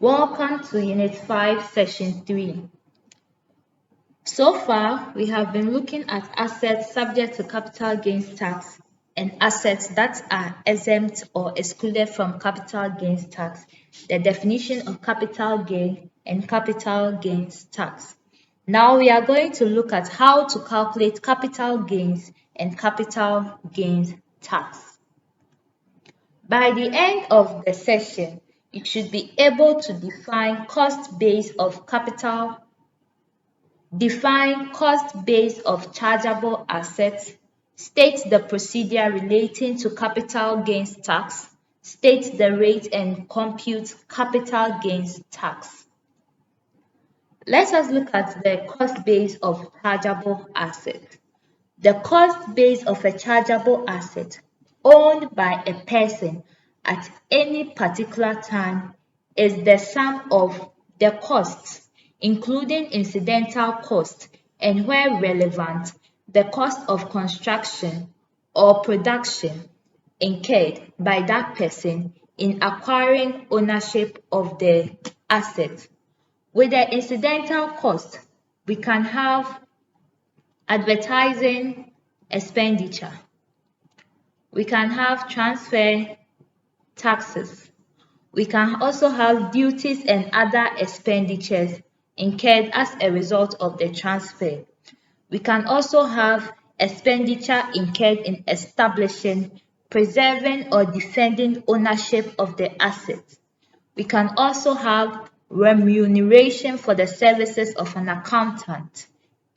Welcome to Unit 5, Section 3. So far, we have been looking at assets subject to capital gains tax and assets that are exempt or excluded from capital gains tax, the definition of capital gain and capital gains tax. Now we are going to look at how to calculate capital gains and capital gains tax. By the end of the session, you should be able to define cost base of chargeable assets, state the procedure relating to capital gains tax, state the rate and compute capital gains tax. Let us look at the cost base of chargeable asset. The cost base of a chargeable asset owned by a person at any particular time is the sum of the costs, including incidental costs, and where relevant, the cost of construction or production incurred by that person in acquiring ownership of the asset. With the incidental cost, we can have advertising expenditure. We can have transfer taxes. We can also have duties and other expenditures incurred as a result of the transfer. We can also have expenditure incurred in establishing, preserving, or defending ownership of the asset. We can also have remuneration for the services of an accountant,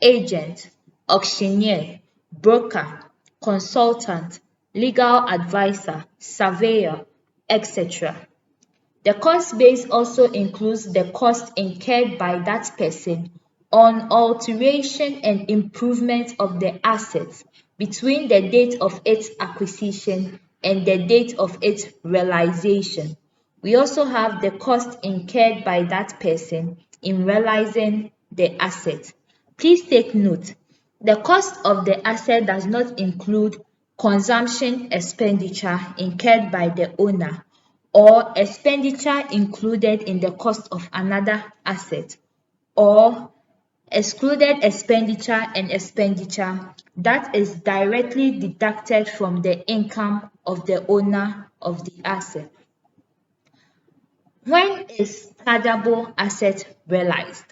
agent, auctioneer, broker, consultant, legal advisor, surveyor, etc. The cost base also includes the cost incurred by that person on alteration and improvement of the assets between the date of its acquisition and the date of its realization. We also have the cost incurred by that person in realizing the asset. Please take note, the cost of the asset does not include consumption expenditure incurred by the owner or expenditure included in the cost of another asset, or excluded expenditure and expenditure that is directly deducted from the income of the owner of the asset. When is chargeable asset realized?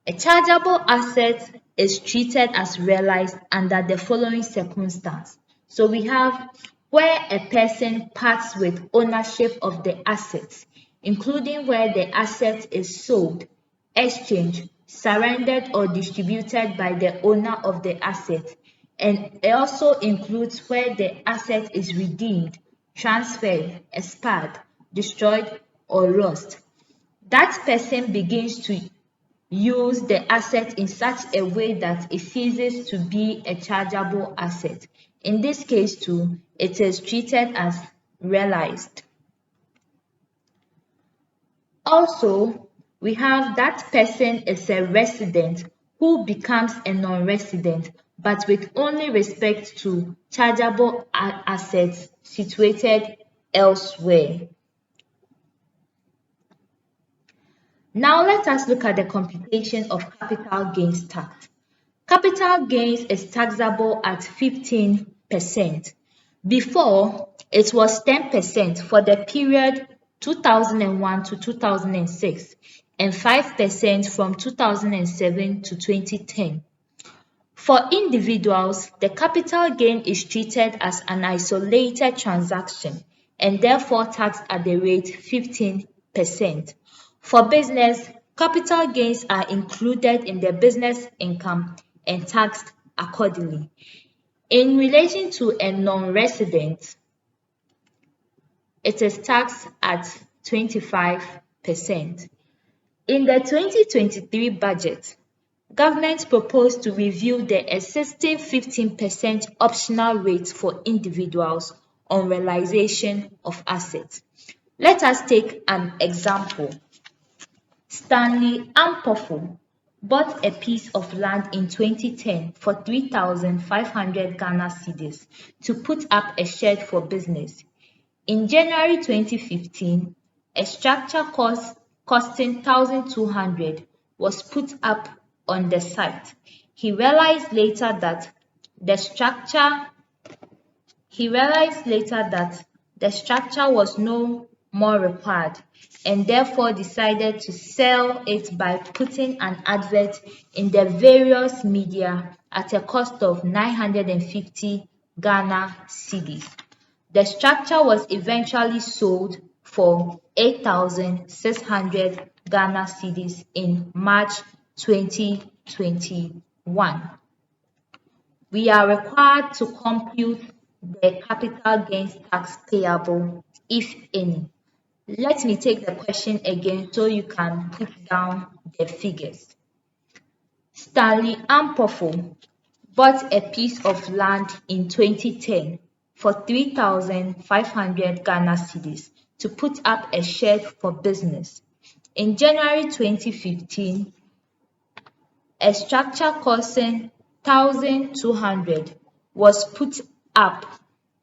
A chargeable asset is treated as realized under the following circumstance. So we have where a person parts with ownership of the assets, including where the asset is sold, exchanged, surrendered, or distributed by the owner of the asset. And it also includes where the asset is redeemed, transferred, expired, destroyed, or lost. That person begins to use the asset in such a way that it ceases to be a chargeable asset. In this case too, it is treated as realized. Also, we have that person is a resident who becomes a non-resident, but with only respect to chargeable assets situated elsewhere. Now let us look at the computation of capital gains tax. Capital gains is taxable at 15%. Before, it was 10% for the period 2001 to 2006 and 5% from 2007 to 2010. For individuals, the capital gain is treated as an isolated transaction and therefore taxed at the rate 15%. For business, capital gains are included in the business income and taxed accordingly. In relation to a non-resident, it is taxed at 25%. In the 2023 budget, government proposed to review the existing 15% optional rate for individuals on realization of assets. Let us take an example. Stanley Ampofo bought a piece of land in 2010 for 3,500 Ghana cedis to put up a shed for business. In January 2015, a structure cost costing 1,200 was put up on the site. He realized later that the structure was no more required and therefore decided to sell it by putting an advert in the various media at a cost of 950 Ghana cedis. The structure was eventually sold for 8,600 Ghana cedis in March 2021. We are required to compute the capital gains tax payable, if any. Let me take the question again so you can put down the figures. Stanley Ampofo bought a piece of land in 2010 for 3,500 Ghana cedis to put up a shed for business. In January 2015, a structure costing 1,200 was put up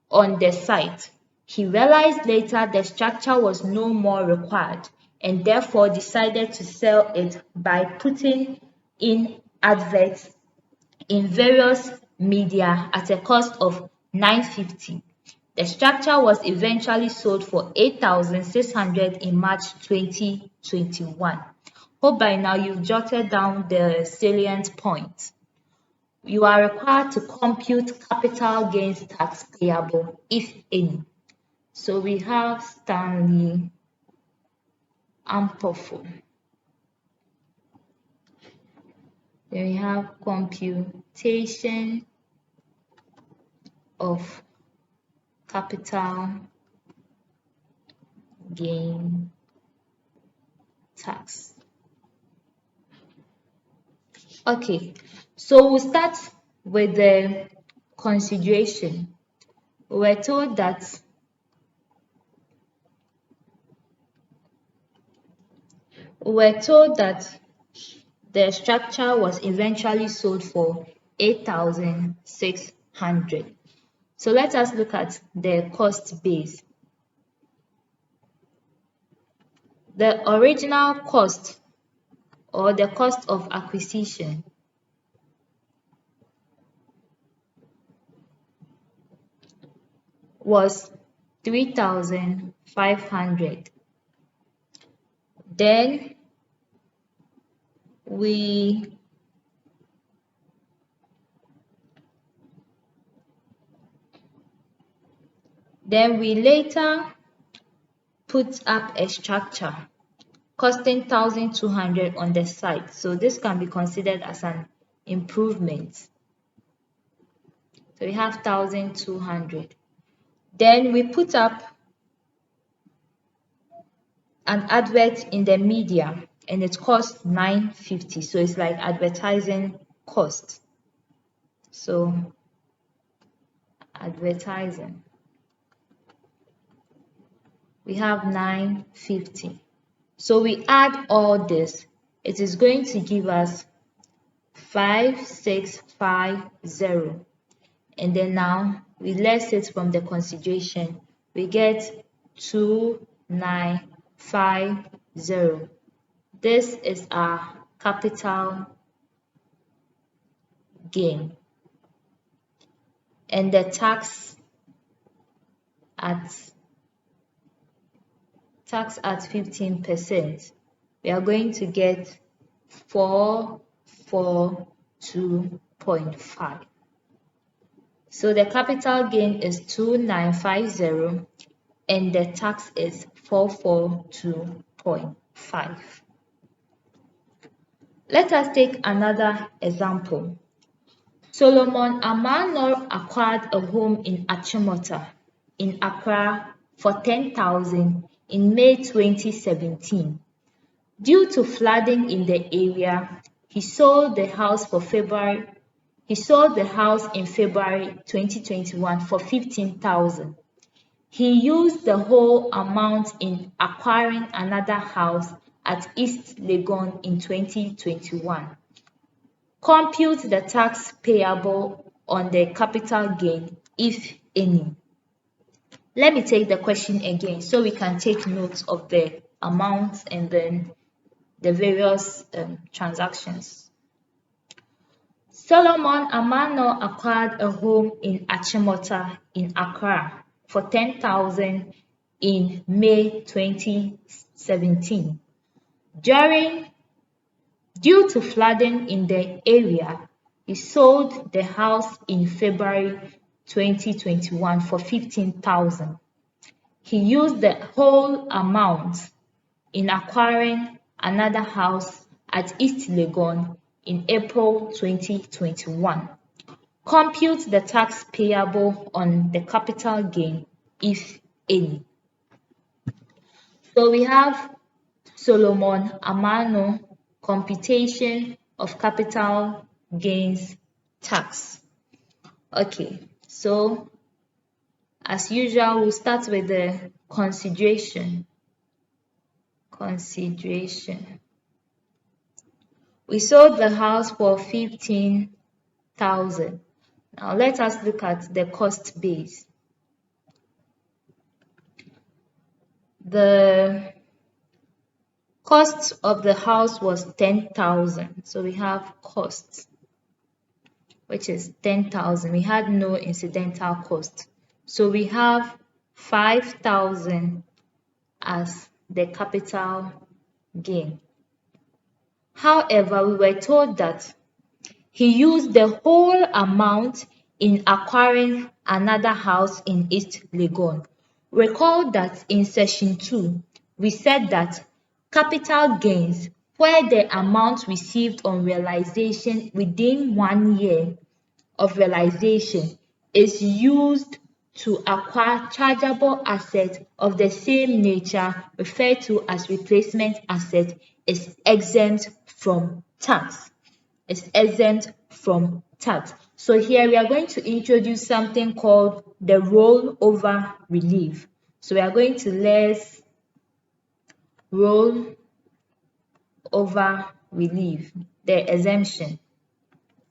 on the site. He realized later the structure was no more required and therefore decided to sell it by putting in adverts in various media at a cost of 950. The structure was eventually sold for 8,600 in March 2021. Hope by now you've jotted down the salient points. You are required to compute capital gains tax payable, if any. So we have Stanley Ampofo. Then we have computation of capital gain tax. Okay, so we'll start with the consideration. We're told that the structure was eventually sold for 8,600. So let us look at the cost base. The original cost or the cost of acquisition was 3,500. Then we later put up a structure costing 1,200 on the site. So this can be considered as an improvement. So we have 1,200. Then we put up an advert in the media and it costs 950. So it's like advertising cost. So advertising, we have 950. So we add all this, it is going to give us 5650. And then now we less it from the consideration, we get 2950. This is our capital gain. And the tax at 15%, we are going to get 442.5. So the capital gain is 2950 and the tax is 442.5. Let us take another example. Solomon Amanor acquired a home in Achimota in Accra for 10,000 in May 2017. Due to flooding in the area, he sold the house in February 2021 for 15,000. He used the whole amount in acquiring another house at East Legon in 2021. Compute the tax payable on the capital gain, if any. Let me take the question again so we can take notes of the amounts and then the various transactions. Solomon Amano acquired a home in Achimota in Accra for $10,000 in May 2017. Due to flooding in the area, he sold the house in February 2021 for $15,000. He used the whole amount in acquiring another house at East Legon in April 2021. Compute the tax payable on the capital gain, if any. So we have Solomon Amano computation of capital gains tax. Okay, so as usual, we'll start with the consideration. We sold the house for 15,000. Now let us look at the cost base. The cost of the house was 10,000. So we have costs, which is 10,000. We had no incidental cost. So we have 5,000 as the capital gain. However, we were told that he used the whole amount in acquiring another house in East Legon. Recall that in session 2, we said that capital gains, where the amount received on realization within 1 year of realization is used to acquire chargeable assets of the same nature referred to as replacement asset, is exempt from tax. So here we are going to introduce something called the rollover relief. So we are going to list rollover relief, the exemption.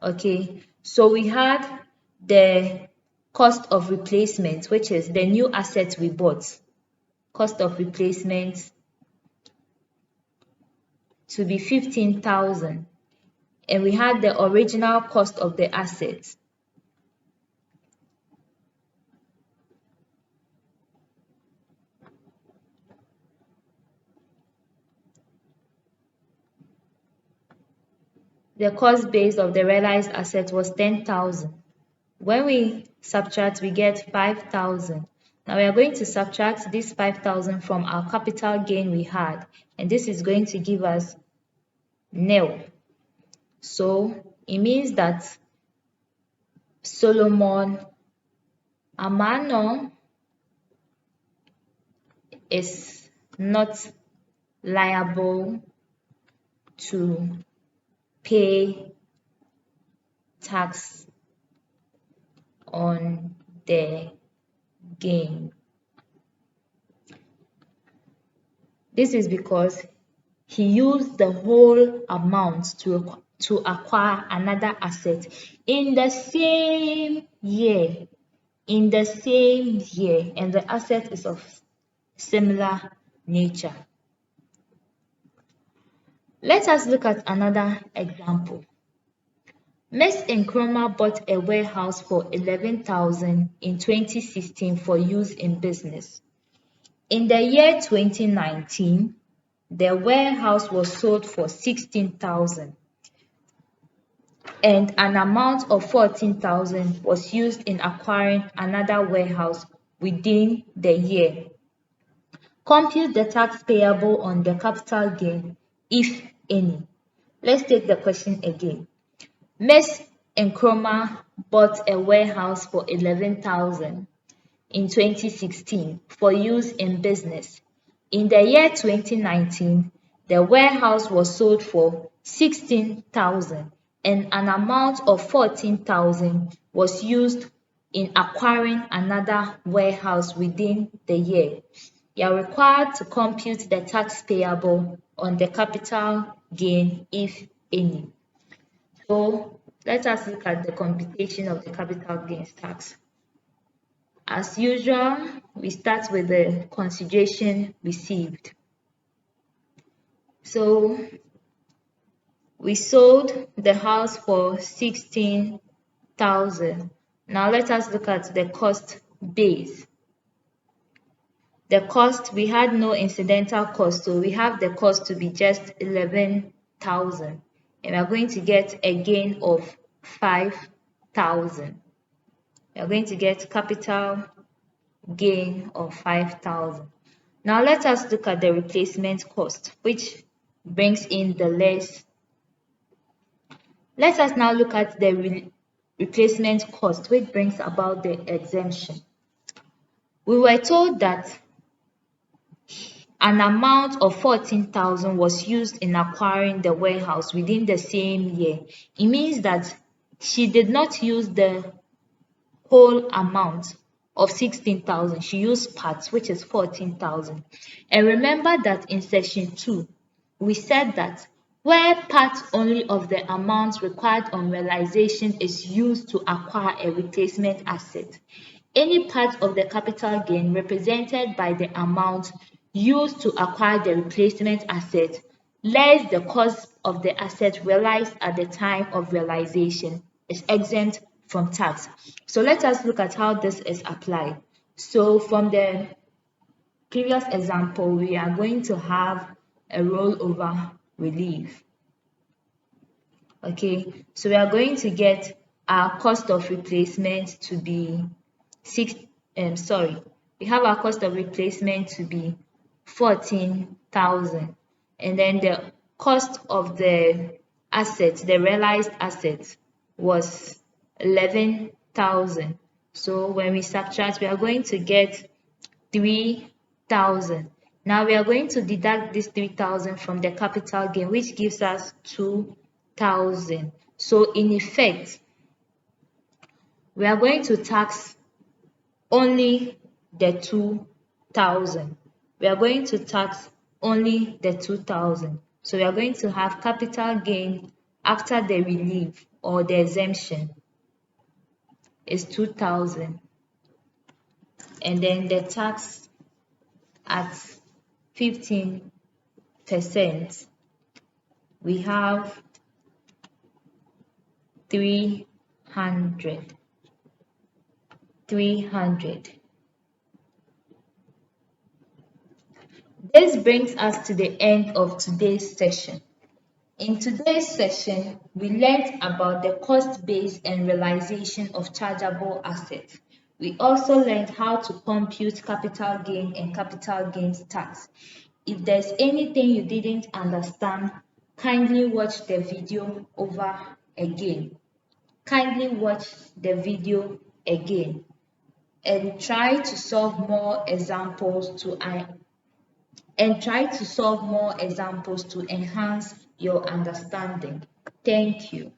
Okay, so we had the cost of replacement, which is the new asset we bought. Cost of replacement to be 15,000. And we had the original cost of the asset. The cost base of the realized asset was 10,000. When we subtract, we get 5,000. Now we are going to subtract this 5,000 from our capital gain we had, and this is going to give us nil. So it means that Solomon Amano is not liable to pay tax on the gain. This is because he used the whole amount to acquire another asset in the same year, and the asset is of similar nature. Let us look at another example. Ms. Nkrumah bought a warehouse for 11,000 in 2016 for use in business. In the year 2019, the warehouse was sold for 16,000 and an amount of 14,000 was used in acquiring another warehouse within the year. Compute the tax payable on the capital gain, if any. Let's take the question again. Ms. Nkrumah bought a warehouse for 11,000 in 2016 for use in business. In the year 2019, the warehouse was sold for 16,000 and an amount of 14,000 was used in acquiring another warehouse within the year. You are required to compute the tax payable on the capital gain, if any. So let us look at the computation of the capital gains tax. As usual, we start with the consideration received. So we sold the house for 16,000. Now let us look at the cost base. The cost, we had no incidental cost, so we have the cost to be just 11,000. And we are going to get a gain of 5,000. We are going to get capital gain of 5,000. Now let us look at the replacement cost, which brings in the less. Let us now look at the replacement cost, which brings about the exemption. We were told that an amount of 14,000 was used in acquiring the warehouse within the same year. It means that she did not use the whole amount of 16,000. She used parts, which is 14,000. And remember that in section 2, we said that where part only of the amount required on realization is used to acquire a replacement asset, any part of the capital gain represented by the amount used to acquire the replacement asset less the cost of the asset realized at the time of realization is exempt from tax. So let us look at how this is applied. So from the previous example, we are going to have a rollover relief. Okay, so we are going to get our cost of replacement to be we have our cost of replacement to be 14,000, and then the cost of the asset, the realized asset, was 11,000. So when we subtract, we are going to get 3,000. Now we are going to deduct this 3,000 from the capital gain, which gives us 2,000. So in effect, we are going to tax only the 2,000. We are going to tax only the 2,000. So we are going to have capital gain after the relief or the exemption is 2,000. And then the tax at 15%, we have 300. This brings us to the end of today's session. In today's session, we learned about the cost base and realization of chargeable assets. We also learned how to compute capital gain and capital gains tax. If there's anything you didn't understand, kindly watch the video over again. Kindly watch the video again and try to solve more examples to enhance your understanding. Thank you.